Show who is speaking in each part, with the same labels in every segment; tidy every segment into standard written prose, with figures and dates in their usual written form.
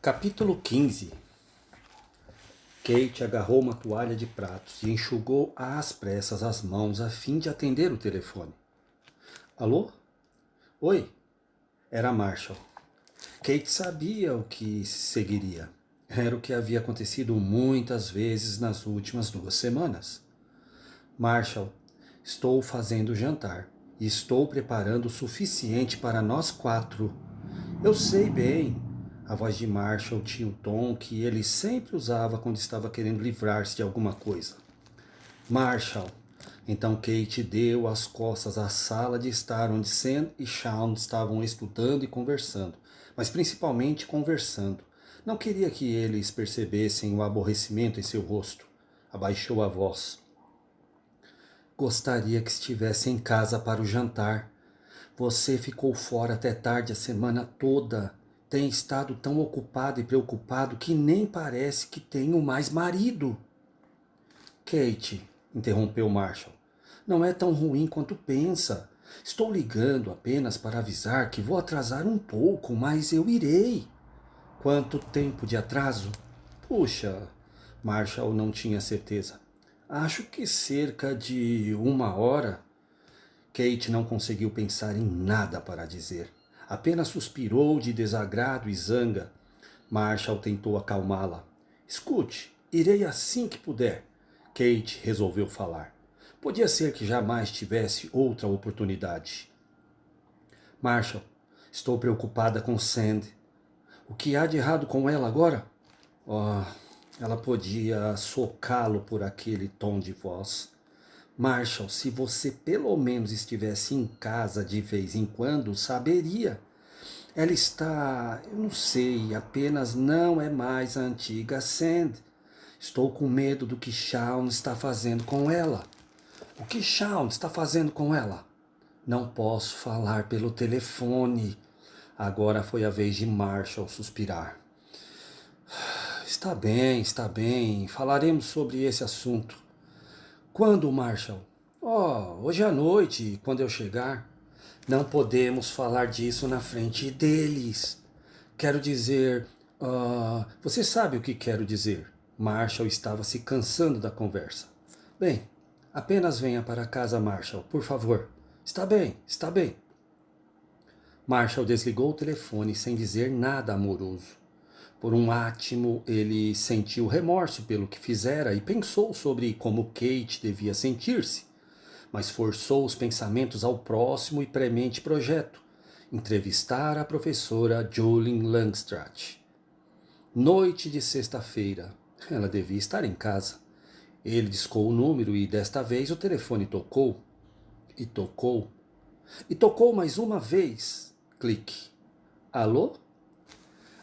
Speaker 1: Capítulo 15. Kate agarrou uma toalha de pratos e enxugou às pressas as mãos a fim de atender o telefone. Alô? Oi? Era Marshall. Kate sabia o que seguiria. Era o que havia acontecido muitas vezes nas últimas 2 semanas. Marshall, estou fazendo jantar e estou preparando o suficiente para nós 4. Eu sei bem. A voz de Marshall tinha o tom que ele sempre usava quando estava querendo livrar-se de alguma coisa. Marshall. Então Kate deu as costas à sala de estar onde Sam e Shawn estavam estudando e conversando, mas principalmente conversando. Não queria que eles percebessem o aborrecimento em seu rosto. Abaixou a voz. Gostaria que estivesse em casa para o jantar. Você ficou fora até tarde a semana toda. Tem estado tão ocupado e preocupado que nem parece que tenho mais marido. Kate, interrompeu Marshall, não é tão ruim quanto pensa. Estou ligando apenas para avisar que vou atrasar um pouco, mas eu irei. Quanto tempo de atraso? Puxa, Marshall não tinha certeza. Acho que cerca de 1 hora. Kate não conseguiu pensar em nada para dizer. Apenas suspirou de desagrado e zanga. Marshall tentou acalmá-la. Escute, irei assim que puder. Kate resolveu falar. Podia ser que jamais tivesse outra oportunidade. Marshall, estou preocupada com Sandy. O que há de errado com ela agora? Oh, ela podia socá-lo por aquele tom de voz. Marshall, se você pelo menos estivesse em casa de vez em quando, saberia. Ela está, eu não sei, apenas não é mais a antiga Sandy. Estou com medo do que Shawn está fazendo com ela. O que Shawn está fazendo com ela? Não posso falar pelo telefone. Agora foi a vez de Marshall suspirar. Está bem, falaremos sobre esse assunto. Quando, Marshall? Oh, hoje à noite, quando eu chegar. Não podemos falar disso na frente deles. Quero dizer... você sabe o que quero dizer. Marshall estava se cansando da conversa. Bem, apenas venha para casa, Marshall, por favor. Está bem, está bem. Marshall desligou o telefone sem dizer nada amoroso. Por um átimo, ele sentiu remorso pelo que fizera e pensou sobre como Kate devia sentir-se, mas forçou os pensamentos ao próximo e premente projeto: entrevistar a professora Jolene Langstrath. Noite de sexta-feira. Ela devia estar em casa. Ele discou o número e desta vez o telefone tocou. E tocou. E tocou mais uma vez. Clique. Alô?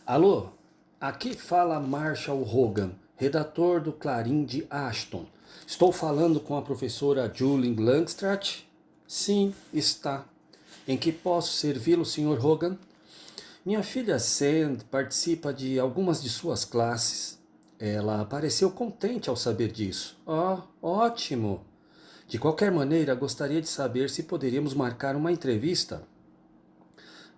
Speaker 1: Alô? Aqui fala Marshall Hogan, redator do Clarim de Ashton. Estou falando com a professora Julie Langstrath? Sim, está. Em que posso servi-lo, Sr. Hogan? Minha filha Sand participa de algumas de suas classes. Ela pareceu contente ao saber disso. Ah, ótimo! De qualquer maneira, gostaria de saber se poderíamos marcar uma entrevista.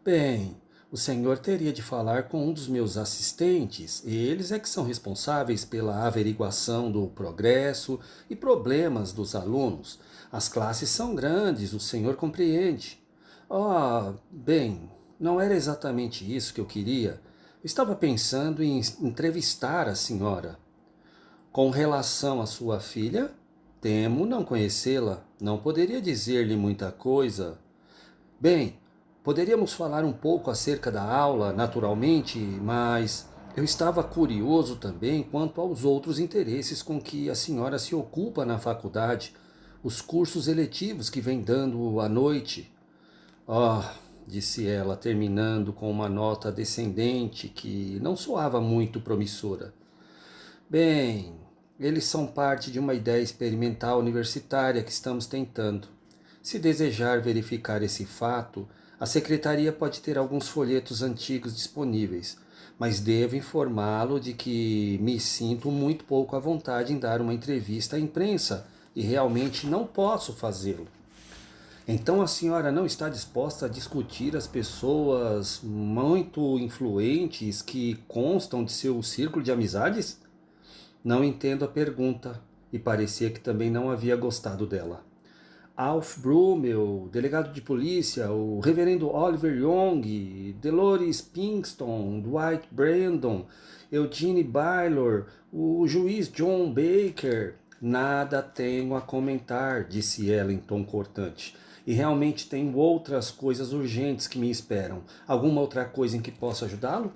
Speaker 1: Bem, o senhor teria de falar com um dos meus assistentes. Eles é que são responsáveis pela averiguação do progresso e problemas dos alunos. As classes são grandes, o senhor compreende. Ah, bem, não era exatamente isso que eu queria. Eu estava pensando em entrevistar a senhora. Com relação à sua filha, temo não conhecê-la. Não poderia dizer-lhe muita coisa. Bem, poderíamos falar um pouco acerca da aula, naturalmente, mas eu estava curioso também quanto aos outros interesses com que a senhora se ocupa na faculdade, os cursos eletivos que vem dando à noite. Ah, disse ela, terminando com uma nota descendente que não soava muito promissora. Bem, eles são parte de uma ideia experimental universitária que estamos tentando. Se desejar verificar esse fato, a secretaria pode ter alguns folhetos antigos disponíveis, mas devo informá-lo de que me sinto muito pouco à vontade em dar uma entrevista à imprensa e realmente não posso fazê-lo. Então a senhora não está disposta a discutir as pessoas muito influentes que constam de seu círculo de amizades? Não entendo a pergunta, e parecia que também não havia gostado dela. Alf Brumel, delegado de polícia, o reverendo Oliver Young, Dolores Pinkston, Dwight Brandon, Eugene Baylor, o juiz John Baker. Nada tenho a comentar, disse ela em tom cortante. E realmente tenho outras coisas urgentes que me esperam. Alguma outra coisa em que possa ajudá-lo?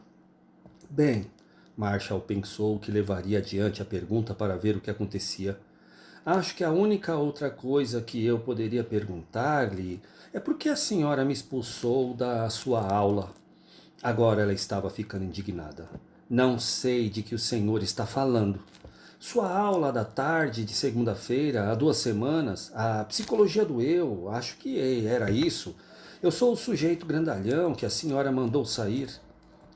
Speaker 1: Bem, Marshall pensou que levaria adiante a pergunta para ver o que acontecia. Acho que a única outra coisa que eu poderia perguntar-lhe é por que a senhora me expulsou da sua aula. Agora ela estava ficando indignada. Não sei de que o senhor está falando. Sua aula da tarde de segunda-feira, há 2 semanas, a psicologia do eu, acho que era isso. Eu sou o sujeito grandalhão que a senhora mandou sair.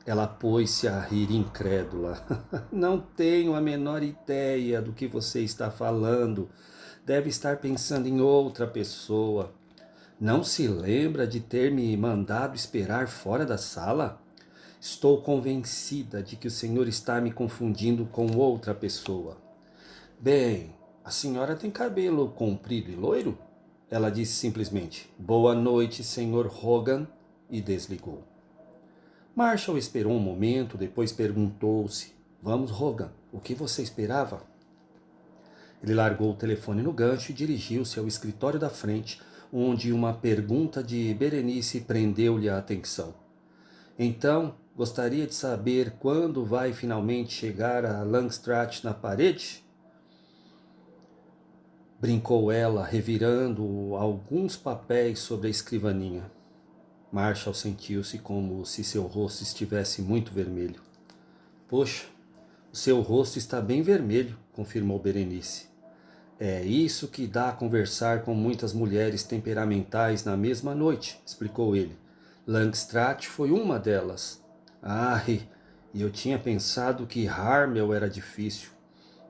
Speaker 1: Ela pôs-se a rir incrédula. Não tenho a menor ideia do que você está falando. Deve estar pensando em outra pessoa. Não se lembra de ter me mandado esperar fora da sala? Estou convencida de que o senhor está me confundindo com outra pessoa. Bem, a senhora tem cabelo comprido e loiro? Ela disse simplesmente: Boa noite, senhor Hogan, e desligou. Marshall esperou um momento, depois perguntou-se: Vamos, Hogan, o que você esperava? Ele largou o telefone no gancho e dirigiu-se ao escritório da frente, onde uma pergunta de Berenice prendeu-lhe a atenção. Então, gostaria de saber quando vai finalmente chegar a Langstrath na parede? Brincou ela, revirando alguns papéis sobre a escrivaninha. Marshall sentiu-se como se seu rosto estivesse muito vermelho. Poxa, o seu rosto está bem vermelho, confirmou Berenice. É isso que dá a conversar com muitas mulheres temperamentais na mesma noite, explicou ele. Langstrath foi uma delas. Ai, e eu tinha pensado que Harmel era difícil.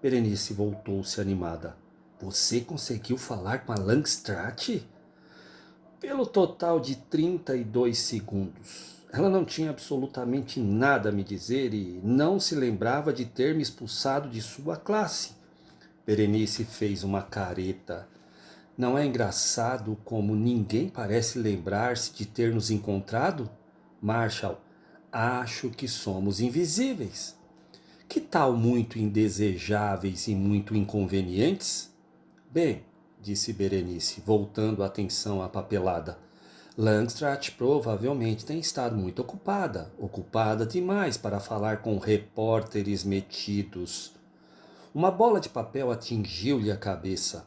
Speaker 1: Berenice voltou-se animada. Você conseguiu falar com a Langstrath? Pelo total de 32 segundos. Ela não tinha absolutamente nada a me dizer e não se lembrava de ter me expulsado de sua classe. Berenice fez uma careta. Não é engraçado como ninguém parece lembrar-se de ter nos encontrado? Marshall, acho que somos invisíveis. Que tal muito indesejáveis e muito inconvenientes? Bem, disse Berenice, voltando a atenção à papelada. Langstrath provavelmente tem estado muito ocupada demais para falar com repórteres metidos. Uma bola de papel atingiu-lhe a cabeça.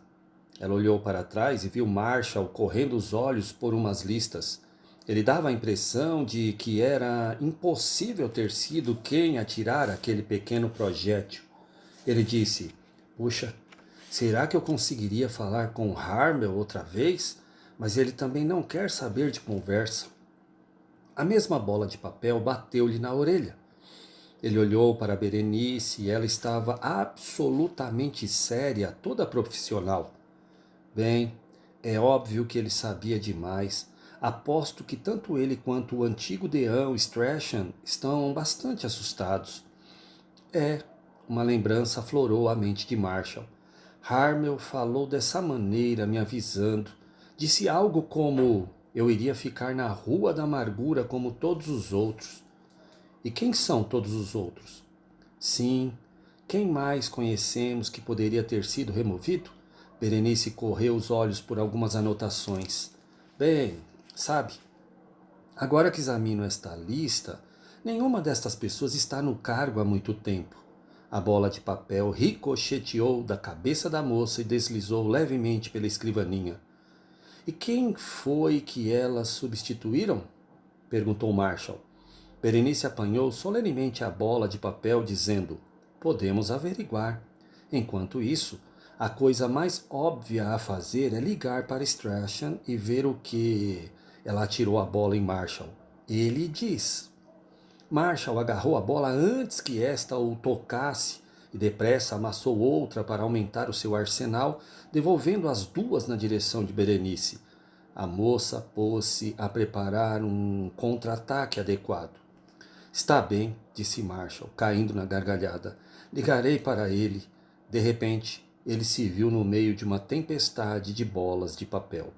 Speaker 1: Ela olhou para trás e viu Marshall correndo os olhos por umas listas. Ele dava a impressão de que era impossível ter sido quem atirara aquele pequeno projétil. Ele disse: Puxa, será que eu conseguiria falar com Harmel outra vez? Mas ele também não quer saber de conversa. A mesma bola de papel bateu-lhe na orelha. Ele olhou para Berenice e ela estava absolutamente séria, toda profissional. Bem, é óbvio que ele sabia demais. Aposto que tanto ele quanto o antigo deão Strachan estão bastante assustados. Uma lembrança aflorou a mente de Marshall. Harmel falou dessa maneira, me avisando. Disse algo como: eu iria ficar na Rua da Amargura como todos os outros. E quem são todos os outros? Sim, quem mais conhecemos que poderia ter sido removido? Berenice correu os olhos por algumas anotações. Bem, sabe, agora que examino esta lista, nenhuma destas pessoas está no cargo há muito tempo. A bola de papel ricocheteou da cabeça da moça e deslizou levemente pela escrivaninha. E quem foi que elas substituíram? Perguntou Marshall. Berenice apanhou solenemente a bola de papel, dizendo: Podemos averiguar. Enquanto isso, a coisa mais óbvia a fazer é ligar para Strachan e ver o que... Ela atirou a bola em Marshall. Ele diz. Marshall agarrou a bola antes que esta o tocasse e depressa amassou outra para aumentar o seu arsenal, devolvendo as duas na direção de Berenice. A moça pôs-se a preparar um contra-ataque adequado. Está bem, disse Marshall, caindo na gargalhada. Ligarei para ele. De repente, ele se viu no meio de uma tempestade de bolas de papel.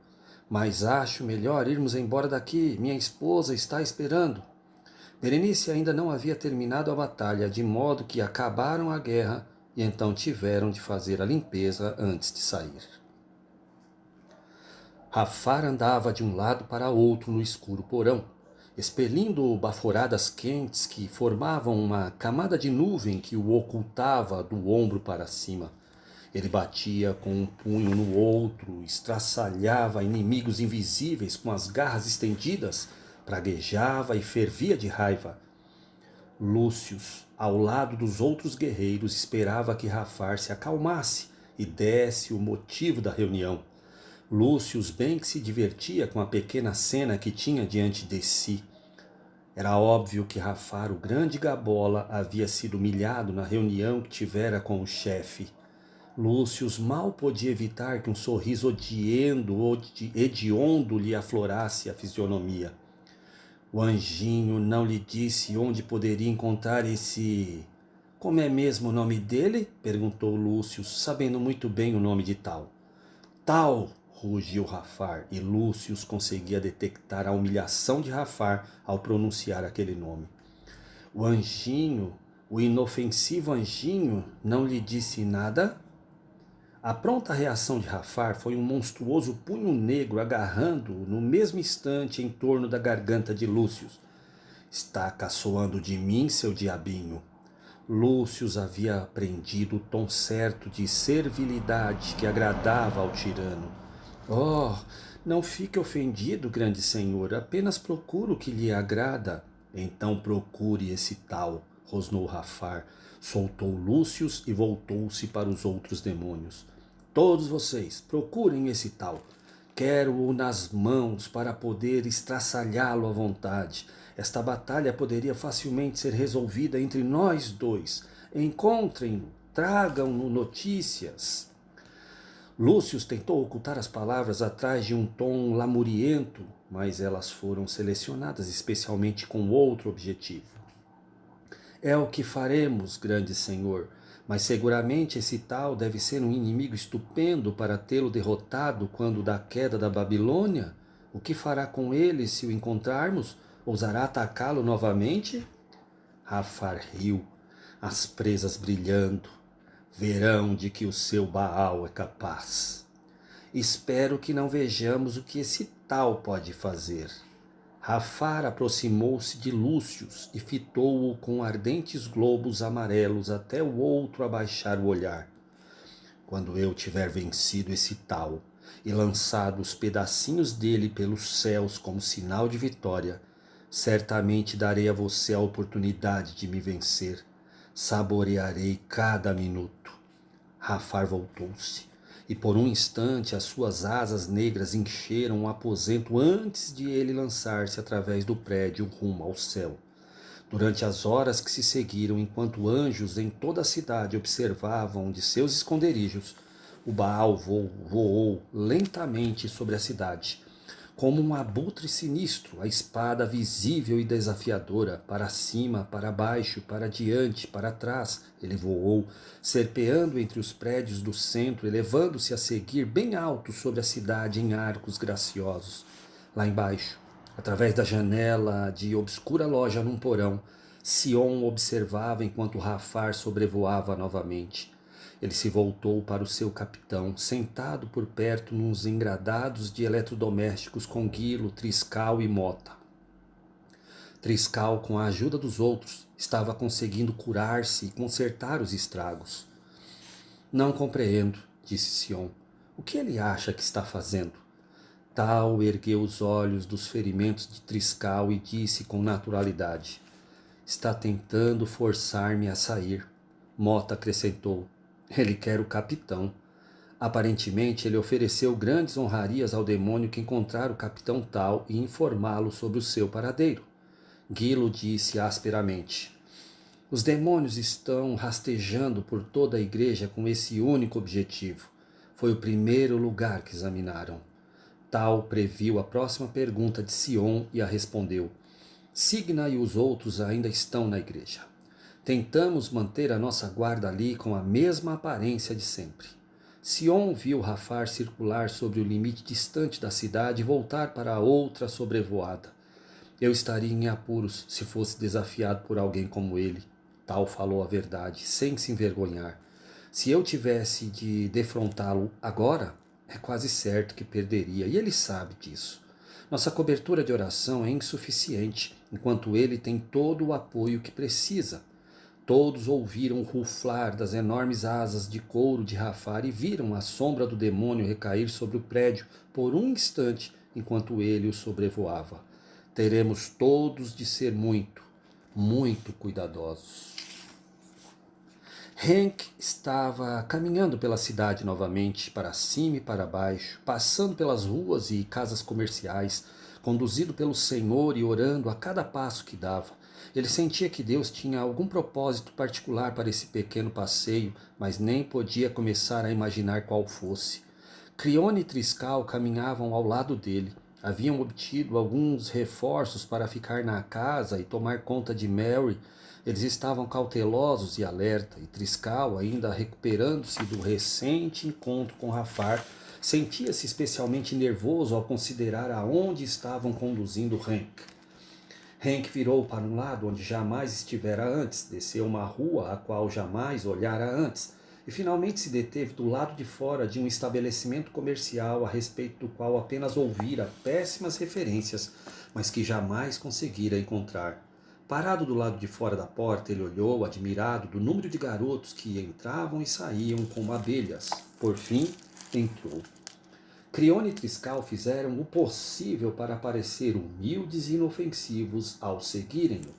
Speaker 1: Mas acho melhor irmos embora daqui. Minha esposa está esperando. Berenice ainda não havia terminado a batalha, de modo que acabaram a guerra e então tiveram de fazer a limpeza antes de sair. Jafar andava de um lado para outro no escuro porão, expelindo baforadas quentes que formavam uma camada de nuvem que o ocultava do ombro para cima. Ele batia com um punho no outro, estraçalhava inimigos invisíveis com as garras estendidas, praguejava e fervia de raiva. Lúcius, ao lado dos outros guerreiros, esperava que Jafar se acalmasse e desse o motivo da reunião. Lúcius bem que se divertia com a pequena cena que tinha diante de si. Era óbvio que Jafar, o grande Gabola, havia sido humilhado na reunião que tivera com o chefe. Lúcius mal podia evitar que um sorriso hediondo lhe aflorasse a fisionomia. O anjinho não lhe disse onde poderia encontrar esse... Como é mesmo o nome dele? Perguntou Lúcius, sabendo muito bem o nome de tal. Tal, rugiu Jafar, e Lúcius conseguia detectar a humilhação de Jafar ao pronunciar aquele nome. O anjinho, o inofensivo anjinho, não lhe disse nada? A pronta reação de Jafar foi um monstruoso punho negro agarrando-o no mesmo instante em torno da garganta de Lúcius. Está caçoando de mim, seu diabinho. Lúcius havia aprendido o tom certo de servilidade que agradava ao tirano. Oh, não fique ofendido, grande senhor, apenas procuro o que lhe agrada. Então procure esse tal, rosnou Jafar. Soltou Lúcius e voltou-se para os outros demônios. Todos vocês, procurem esse tal. Quero-o nas mãos para poder estraçalhá-lo à vontade. Esta batalha poderia facilmente ser resolvida entre nós dois. Encontrem-no, tragam-no notícias. Lúcius tentou ocultar as palavras atrás de um tom lamuriento, mas elas foram selecionadas especialmente com outro objetivo. É o que faremos, grande senhor, mas seguramente esse tal deve ser um inimigo estupendo para tê-lo derrotado quando da queda da Babilônia. O que fará com ele se o encontrarmos? Ousará atacá-lo novamente? Jafar riu, as presas brilhando. Verão de que o seu Baal é capaz. Espero que não vejamos o que esse tal pode fazer. Jafar aproximou-se de Lúcius e fitou-o com ardentes globos amarelos até o outro abaixar o olhar. Quando eu tiver vencido esse tal e lançado os pedacinhos dele pelos céus como sinal de vitória, certamente darei a você a oportunidade de me vencer. Saborearei cada minuto. Jafar voltou-se. E por um instante as suas asas negras encheram o aposento antes de ele lançar-se através do prédio rumo ao céu. Durante as horas que se seguiram, enquanto anjos em toda a cidade observavam de seus esconderijos, o Baal voou lentamente sobre a cidade, como um abutre sinistro, a espada visível e desafiadora, para cima, para baixo, para diante, para trás. Ele voou, serpeando entre os prédios do centro, elevando-se a seguir bem alto sobre a cidade em arcos graciosos. Lá embaixo, através da janela de obscura loja num porão, Sion observava enquanto Jafar sobrevoava novamente. Ele se voltou para o seu capitão, sentado por perto nos engradados de eletrodomésticos com Guilo, Triscal e Mota. Triscal, com a ajuda dos outros, estava conseguindo curar-se e consertar os estragos. Não compreendo, disse Sion. O que ele acha que está fazendo? Tal ergueu os olhos dos ferimentos de Triscal e disse com naturalidade: Está tentando forçar-me a sair. Mota acrescentou: Ele quer o capitão. Aparentemente, ele ofereceu grandes honrarias ao demônio que encontrar o capitão tal e informá-lo sobre o seu paradeiro. Guilo disse asperamente: Os demônios estão rastejando por toda a igreja com esse único objetivo. Foi o primeiro lugar que examinaram. Tal previu a próxima pergunta de Sion e a respondeu. Signa e os outros ainda estão na igreja. Tentamos manter a nossa guarda ali com a mesma aparência de sempre. Sion viu Rafar circular sobre o limite distante da cidade e voltar para a outra sobrevoada. Eu estaria em apuros se fosse desafiado por alguém como ele. Tal falou a verdade, sem se envergonhar. Se eu tivesse de defrontá-lo agora, é quase certo que perderia, e ele sabe disso. Nossa cobertura de oração é insuficiente, enquanto ele tem todo o apoio que precisa. Todos ouviram o ruflar das enormes asas de couro de Rafar e viram a sombra do demônio recair sobre o prédio por um instante enquanto ele o sobrevoava. Teremos todos de ser muito, muito cuidadosos. Hank estava caminhando pela cidade novamente, para cima e para baixo, passando pelas ruas e casas comerciais, conduzido pelo Senhor e orando a cada passo que dava. Ele sentia que Deus tinha algum propósito particular para esse pequeno passeio, mas nem podia começar a imaginar qual fosse. Crione e Triscal caminhavam ao lado dele. Haviam obtido alguns reforços para ficar na casa e tomar conta de Mary. Eles estavam cautelosos e alerta, e Triscal, ainda recuperando-se do recente encontro com Rafar, sentia-se especialmente nervoso ao considerar aonde estavam conduzindo Hank. Hank virou para um lado onde jamais estivera antes, desceu uma rua a qual jamais olhara antes, e finalmente se deteve do lado de fora de um estabelecimento comercial a respeito do qual apenas ouvira péssimas referências, mas que jamais conseguira encontrar. Parado do lado de fora da porta, ele olhou, admirado do número de garotos que entravam e saíam como abelhas. Por fim, entrou. Crione e Triscal fizeram o possível para parecer humildes e inofensivos ao seguirem-no.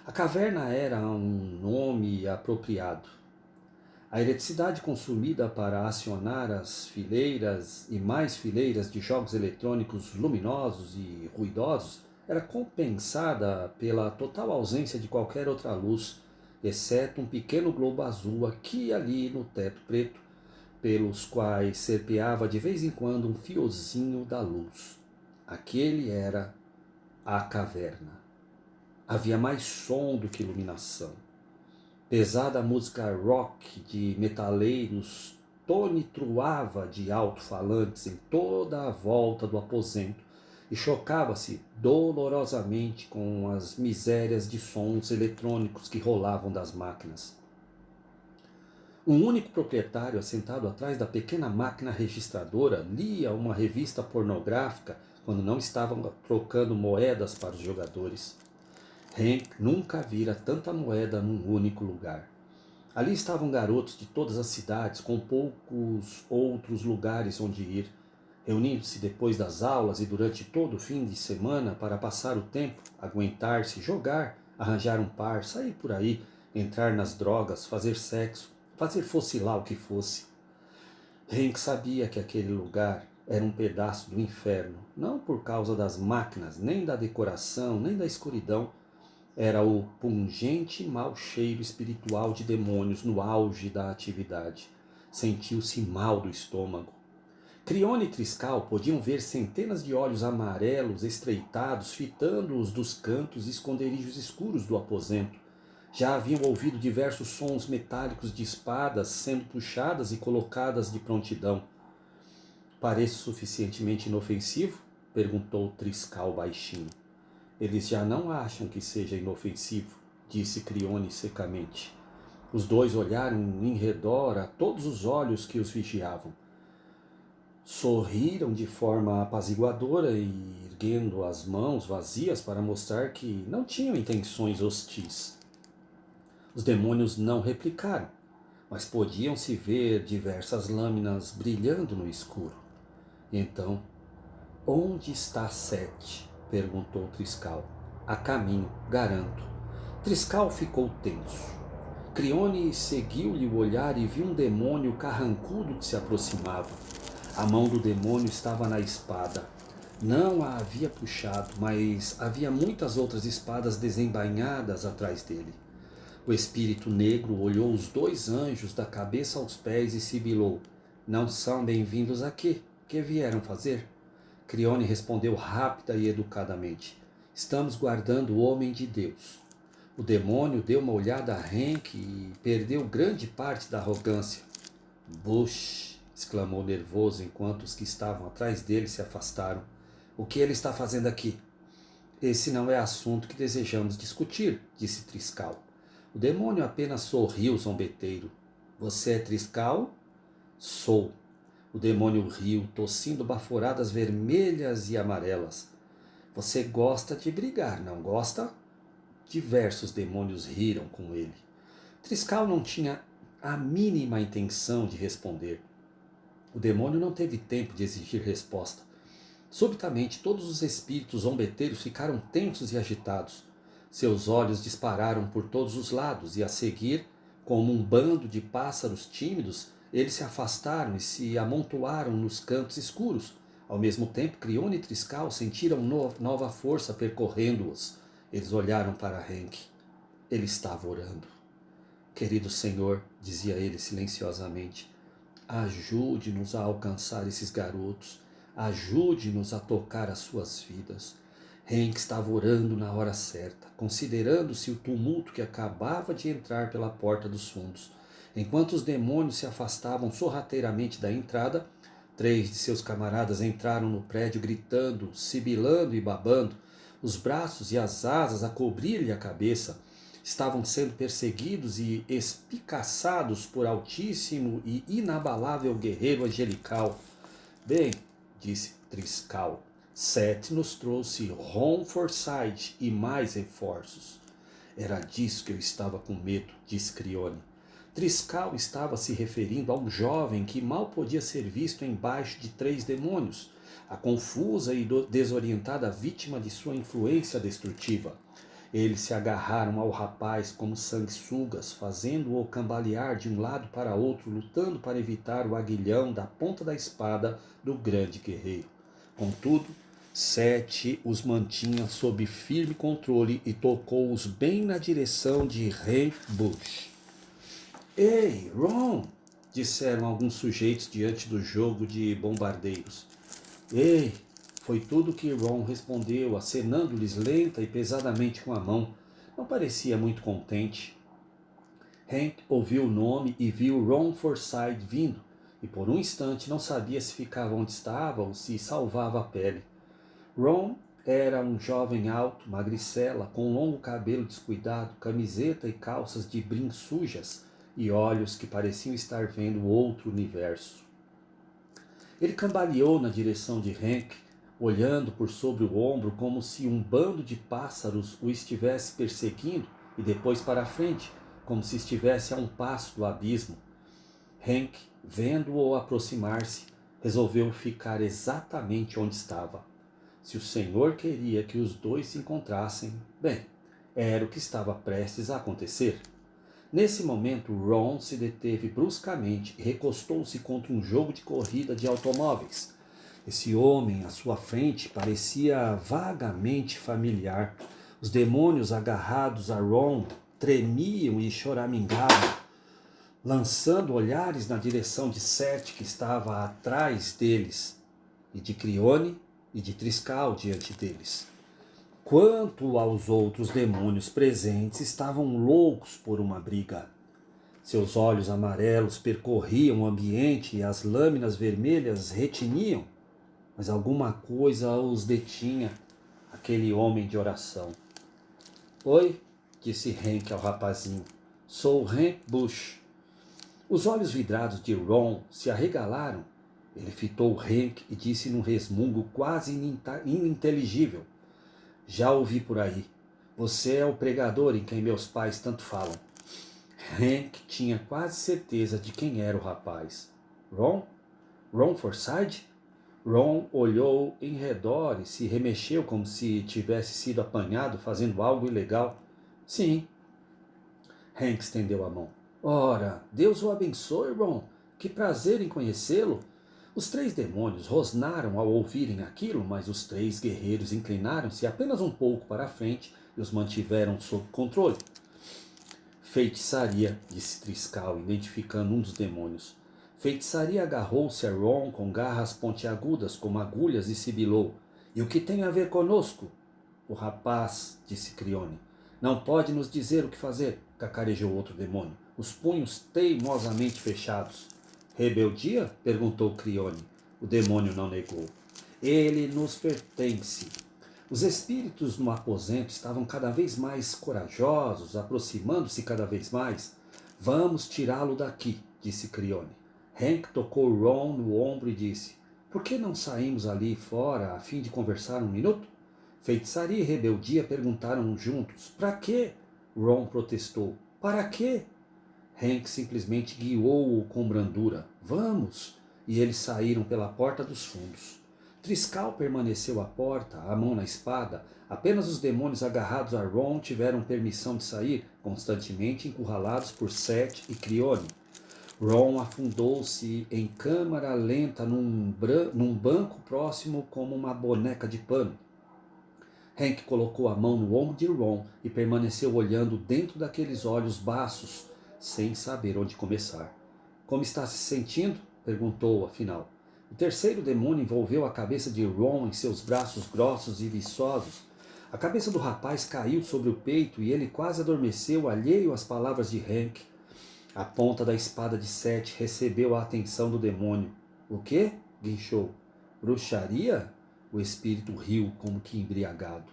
Speaker 1: A caverna era um nome apropriado. A eletricidade consumida para acionar as fileiras e mais fileiras de jogos eletrônicos luminosos e ruidosos era compensada pela total ausência de qualquer outra luz, exceto um pequeno globo azul aqui e ali no teto preto, pelos quais serpeava de vez em quando um fiozinho da luz. Aquele era a caverna. Havia mais som do que iluminação. Pesada música rock de metaleiros tonitruava de alto-falantes em toda a volta do aposento e chocava-se dolorosamente com as misérias de sons eletrônicos que rolavam das máquinas. Um único proprietário, assentado atrás da pequena máquina registradora, lia uma revista pornográfica quando não estavam trocando moedas para os jogadores. Hank nunca vira tanta moeda num único lugar. Ali estavam garotos de todas as cidades, com poucos outros lugares onde ir, reunindo-se depois das aulas e durante todo o fim de semana para passar o tempo, aguentar-se, jogar, arranjar um par, sair por aí, entrar nas drogas, fazer sexo, fazer fosse lá o que fosse. Hank sabia que aquele lugar era um pedaço do inferno, não por causa das máquinas, nem da decoração, nem da escuridão. Era o pungente mau cheiro espiritual de demônios no auge da atividade. Sentiu-se mal do estômago. Crione e Triscal podiam ver centenas de olhos amarelos estreitados fitando-os dos cantos e esconderijos escuros do aposento. Já haviam ouvido diversos sons metálicos de espadas sendo puxadas e colocadas de prontidão. Pareço suficientemente inofensivo? Perguntou Triscal baixinho. Eles já não acham que seja inofensivo, disse Crione secamente. Os dois olharam em redor a todos os olhos que os vigiavam. Sorriram de forma apaziguadora e erguendo as mãos vazias para mostrar que não tinham intenções hostis. Os demônios não replicaram, mas podiam-se ver diversas lâminas brilhando no escuro. Então, onde está Sete? Perguntou Triscal. A caminho, garanto. Triscal ficou tenso. Crione seguiu-lhe o olhar e viu um demônio carrancudo que se aproximava. A mão do demônio estava na espada. Não a havia puxado, mas havia muitas outras espadas desembainhadas atrás dele. O espírito negro olhou os dois anjos da cabeça aos pés e sibilou. Não são bem-vindos aqui. Que vieram fazer? Crione respondeu rápida e educadamente. Estamos guardando o homem de Deus. O demônio deu uma olhada a Hank e perdeu grande parte da arrogância. Bush, exclamou nervoso enquanto os que estavam atrás dele se afastaram. O que ele está fazendo aqui? Esse não é assunto que desejamos discutir, disse Triscal. O demônio apenas sorriu zombeteiro. Você é Triscal? Sou. O demônio riu, tossindo baforadas vermelhas e amarelas. Você gosta de brigar, não gosta? Diversos demônios riram com ele. Triscal não tinha a mínima intenção de responder. O demônio não teve tempo de exigir resposta. Subitamente, todos os espíritos zombeteiros ficaram tensos e agitados. Seus olhos dispararam por todos os lados e, a seguir, como um bando de pássaros tímidos, eles se afastaram e se amontoaram nos cantos escuros. Ao mesmo tempo, Crione e Triscal sentiram nova força percorrendo-os. Eles olharam para Hank. Ele estava orando. Querido Senhor, dizia ele silenciosamente, ajude-nos a alcançar esses garotos. Ajude-nos a tocar as suas vidas. Hank estava orando na hora certa, considerando-se o tumulto que acabava de entrar pela porta dos fundos. Enquanto os demônios se afastavam sorrateiramente da entrada, 3 de seus camaradas entraram no prédio gritando, sibilando e babando. Os braços e as asas a cobrir-lhe a cabeça. Estavam sendo perseguidos e espicaçados por altíssimo e inabalável guerreiro angelical. Bem, disse Triscal, Seth nos trouxe Ron Forsyth e mais reforços. Era disso que eu estava com medo, disse Crione. Triscal estava se referindo a um jovem que mal podia ser visto embaixo de 3 demônios, a confusa e desorientada vítima de sua influência destrutiva. Eles se agarraram ao rapaz como sanguessugas, fazendo-o cambalear de um lado para outro, lutando para evitar o aguilhão da ponta da espada do grande guerreiro. Contudo, Seth os mantinha sob firme controle e tocou-os bem na direção de Hank Bush. Ei, Ron! Disseram alguns sujeitos diante do jogo de bombardeiros. Ei! Foi tudo que Ron respondeu, acenando-lhes lenta e pesadamente com a mão. Não parecia muito contente. Hank ouviu o nome e viu Ron Forsyth vindo, e por um instante não sabia se ficava onde estava ou se salvava a pele. Ron era um jovem alto, magricela, com longo cabelo descuidado, camiseta e calças de brim sujas e olhos que pareciam estar vendo outro universo. Ele cambaleou na direção de Hank, olhando por sobre o ombro como se um bando de pássaros o estivesse perseguindo, e depois para a frente, como se estivesse a um passo do abismo. Hank, vendo-o aproximar-se, resolveu ficar exatamente onde estava. Se o Senhor queria que os dois se encontrassem, bem, era o que estava prestes a acontecer. Nesse momento, Ron se deteve bruscamente e recostou-se contra um jogo de corrida de automóveis. Esse homem à sua frente parecia vagamente familiar. Os demônios agarrados a Ron tremiam e choramingavam, lançando olhares na direção de Seth, que estava atrás deles, e de Crione e de Triscal diante deles. Quanto aos outros demônios presentes, estavam loucos por uma briga. Seus olhos amarelos percorriam o ambiente e as lâminas vermelhas retiniam, mas alguma coisa os detinha, aquele homem de oração. Oi, disse Hank ao rapazinho, sou Hank Bush. Os olhos vidrados de Ron se arregalaram. Ele fitou Hank e disse num resmungo quase ininteligível. Já ouvi por aí. Você é o pregador em quem meus pais tanto falam. Hank tinha quase certeza de quem era o rapaz. Ron? Ron Forsyth? Ron olhou em redor e se remexeu como se tivesse sido apanhado fazendo algo ilegal. Sim. Hank estendeu a mão. Ora, Deus o abençoe, Ron. Que prazer em conhecê-lo. Os 3 demônios rosnaram ao ouvirem aquilo, mas os 3 guerreiros inclinaram-se apenas um pouco para a frente e os mantiveram sob controle. Feitiçaria, disse Triscal, identificando um dos demônios. Feitiçaria agarrou-se a Ron com garras pontiagudas como agulhas e sibilou. E o que tem a ver conosco? O rapaz, disse Crione. Não pode nos dizer o que fazer, cacarejou outro demônio, os punhos teimosamente fechados. Rebeldia? Perguntou Crione. O demônio não negou. Ele nos pertence. Os espíritos no aposento estavam cada vez mais corajosos, aproximando-se cada vez mais. Vamos tirá-lo daqui, disse Crione. Hank tocou Ron no ombro e disse, por que não saímos ali fora a fim de conversar um minuto? Feitiçaria e rebeldia perguntaram juntos. Para quê? Ron protestou. Para quê? Hank simplesmente guiou-o com brandura. Vamos! E eles saíram pela porta dos fundos. Triscal permaneceu à porta, a mão na espada. Apenas os demônios agarrados a Ron tiveram permissão de sair, constantemente encurralados por Seth e Crione. Ron afundou-se em câmara lenta num banco próximo como uma boneca de pano. Hank colocou a mão no ombro de Ron e permaneceu olhando dentro daqueles olhos baços, sem saber onde começar. Como está se sentindo? Perguntou, afinal. O terceiro demônio envolveu a cabeça de Ron em seus braços grossos e viçosos. A cabeça do rapaz caiu sobre o peito e ele quase adormeceu, alheio às palavras de Hank. A ponta da espada de Seth recebeu a atenção do demônio. O quê? Guinchou. Bruxaria? O espírito riu como que embriagado.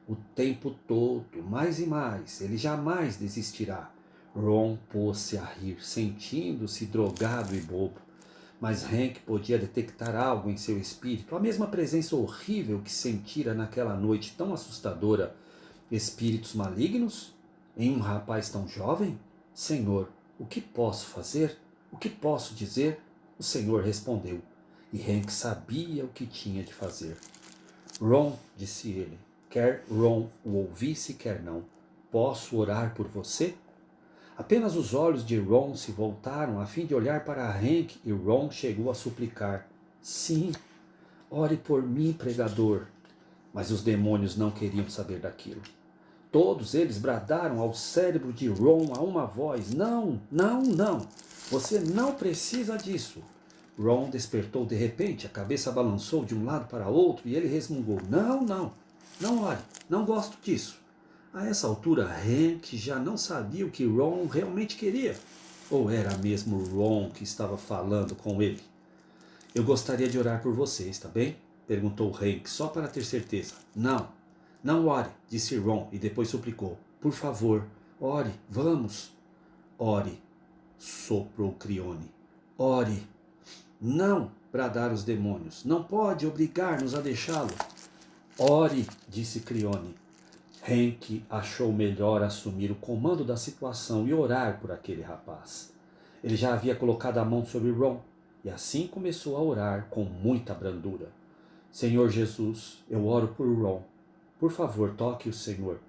Speaker 1: O tempo todo, mais e mais, ele jamais desistirá. Ron pôs-se a rir, sentindo-se drogado e bobo. Mas Hank podia detectar algo em seu espírito, a mesma presença horrível que sentira naquela noite tão assustadora. Espíritos malignos? Em um rapaz tão jovem? Senhor, o que posso fazer? O que posso dizer? O Senhor respondeu. E Hank sabia o que tinha de fazer. Ron, disse ele, quer Ron o ouvisse, quer não, posso orar por você? Apenas os olhos de Ron se voltaram a fim de olhar para Hank e Ron chegou a suplicar. Sim, ore por mim, pregador. Mas os demônios não queriam saber daquilo. Todos eles bradaram ao cérebro de Ron a uma voz. Não, não, não. Você não precisa disso. Ron despertou de repente, a cabeça balançou de um lado para outro e ele resmungou. Não, não, não ore, não gosto disso. A essa altura, Hank já não sabia o que Ron realmente queria. Ou era mesmo Ron que estava falando com ele? Eu gostaria de orar por você, está bem? Perguntou Hank, só para ter certeza. Não, não ore, disse Ron e depois suplicou. Por favor, ore, vamos. Ore, soprou Crione. Ore. Não, bradaram os demônios. Não pode obrigar-nos a deixá-lo. Ore, disse Crione. Hank achou melhor assumir o comando da situação e orar por aquele rapaz. Ele já havia colocado a mão sobre Ron e assim começou a orar com muita brandura. Senhor Jesus, eu oro por Ron. Por favor, toque o Senhor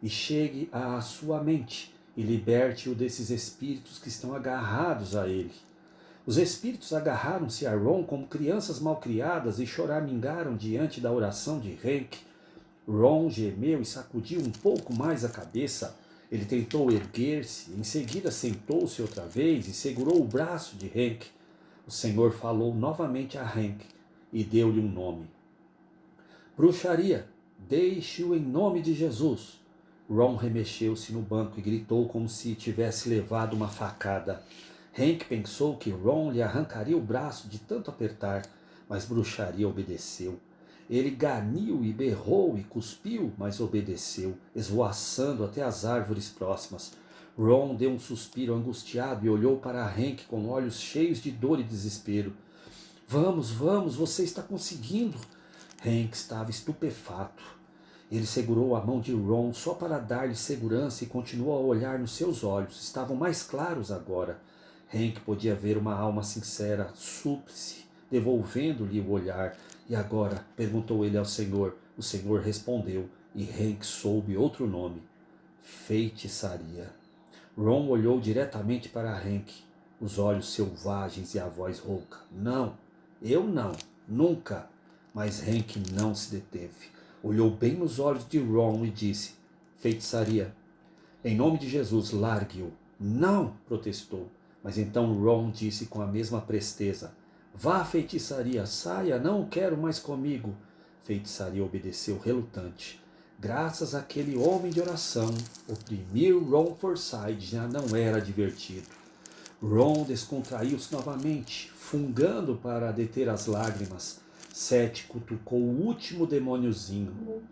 Speaker 1: e chegue à sua mente e liberte-o desses espíritos que estão agarrados a ele. Os espíritos agarraram-se a Ron como crianças malcriadas e choramingaram diante da oração de Hank. Ron gemeu e sacudiu um pouco mais a cabeça. Ele tentou erguer-se, em seguida sentou-se outra vez e segurou o braço de Hank. O Senhor falou novamente a Hank e deu-lhe um nome. Bruxaria, deixe-o em nome de Jesus. Ron remexeu-se no banco e gritou como se tivesse levado uma facada. Hank pensou que Ron lhe arrancaria o braço de tanto apertar, mas Bruxaria obedeceu. Ele ganiu e berrou e cuspiu, mas obedeceu, esvoaçando até as árvores próximas. Ron deu um suspiro angustiado e olhou para Hank com olhos cheios de dor e desespero. Vamos, vamos, você está conseguindo. Hank estava estupefato. Ele segurou a mão de Ron só para dar-lhe segurança e continuou a olhar nos seus olhos. Estavam mais claros agora. Hank podia ver uma alma sincera, súplice, devolvendo-lhe o olhar. E agora? Perguntou ele ao Senhor. O Senhor respondeu, e Hank soube outro nome. Feitiçaria. Ron olhou diretamente para Hank, os olhos selvagens e a voz rouca. Não, eu não, nunca. Mas Hank não se deteve. Olhou bem nos olhos de Ron e disse, feitiçaria. Em nome de Jesus, largue-o. Não, protestou. Mas então Ron disse com a mesma presteza: Vá, feitiçaria, saia, não o quero mais comigo. Feitiçaria obedeceu relutante. Graças àquele homem de oração, oprimir Ron Forsythe já não era divertido. Ron descontraiu-se novamente, fungando para deter as lágrimas. Sete cutucou o último demôniozinho.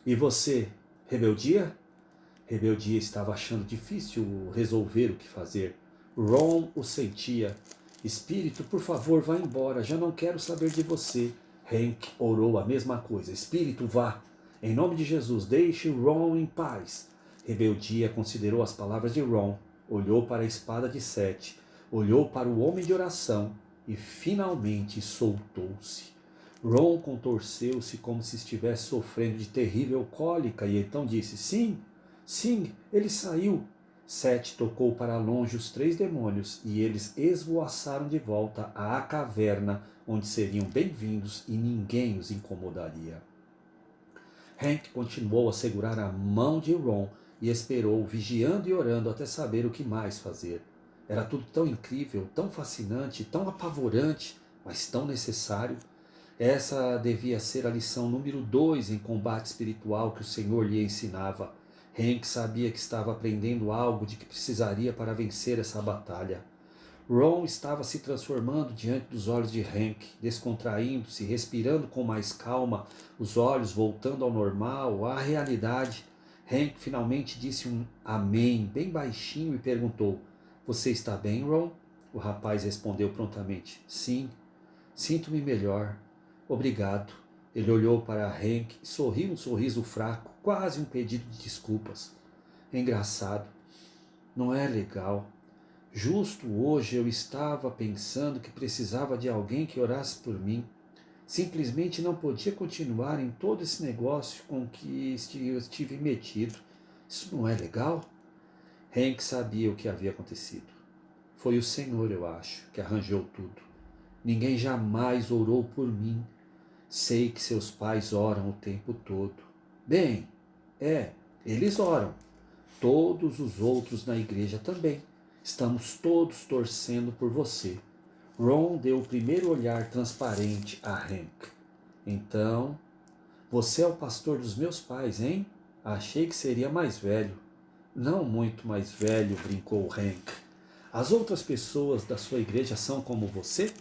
Speaker 1: E você, rebeldia? Rebeldia estava achando difícil resolver o que fazer. Ron o sentia. Espírito, por favor, vá embora, já não quero saber de você. Hank orou a mesma coisa. Espírito, vá. Em nome de Jesus, deixe Ron em paz. Rebeldia considerou as palavras de Ron, olhou para a espada de Sete, olhou para o homem de oração e finalmente soltou-se. Ron contorceu-se como se estivesse sofrendo de terrível cólica e então disse: Sim, sim, ele saiu. Sete tocou para longe os 3 demônios e eles esvoaçaram de volta à caverna onde seriam bem-vindos e ninguém os incomodaria. Hank continuou a segurar a mão de Ron e esperou, vigiando e orando até saber o que mais fazer. Era tudo tão incrível, tão fascinante, tão apavorante, mas tão necessário. Essa devia ser a lição número 2 em combate espiritual que o Senhor lhe ensinava. Hank sabia que estava aprendendo algo de que precisaria para vencer essa batalha. Ron estava se transformando diante dos olhos de Hank, descontraindo-se, respirando com mais calma, os olhos voltando ao normal, à realidade. Hank finalmente disse um amém, bem baixinho, e perguntou: Você está bem, Ron? O rapaz respondeu prontamente: Sim, sinto-me melhor. Obrigado. Ele olhou para Hank e sorriu um sorriso fraco, quase um pedido de desculpas. Engraçado. Não é legal. Justo hoje eu estava pensando que precisava de alguém que orasse por mim. Simplesmente não podia continuar em todo esse negócio com que eu estive metido. Isso não é legal? Hank sabia o que havia acontecido. Foi o Senhor, eu acho, que arranjou tudo. Ninguém jamais orou por mim. Sei que seus pais oram o tempo todo. Bem, eles oram. Todos os outros na igreja também. Estamos todos torcendo por você. Ron deu o primeiro olhar transparente a Hank. Então, você é o pastor dos meus pais, hein? Achei que seria mais velho. Não muito mais velho, brincou Hank. As outras pessoas da sua igreja são como você?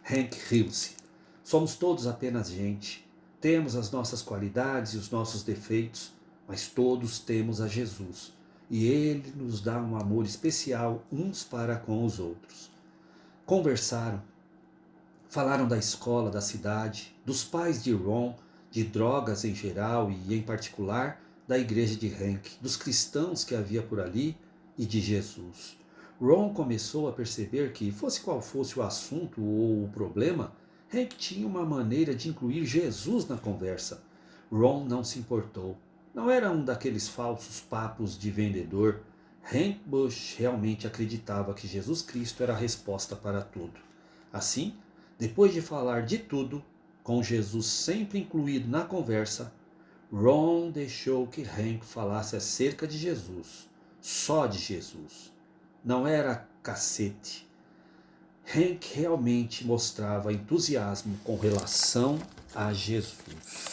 Speaker 1: Hank riu-se. Somos todos apenas gente. Temos as nossas qualidades e os nossos defeitos, mas todos temos a Jesus. E Ele nos dá um amor especial uns para com os outros. Conversaram, falaram da escola, da cidade, dos pais de Ron, de drogas em geral e, em particular, da igreja de Hank, dos cristãos que havia por ali e de Jesus. Ron começou a perceber que, fosse qual fosse o assunto ou o problema, Hank tinha uma maneira de incluir Jesus na conversa. Ron não se importou. Não era um daqueles falsos papos de vendedor. Hank Bush realmente acreditava que Jesus Cristo era a resposta para tudo. Assim, depois de falar de tudo, com Jesus sempre incluído na conversa, Ron deixou que Hank falasse acerca de Jesus, só de Jesus. Não era cacete. Hank realmente mostrava entusiasmo com relação a Jesus.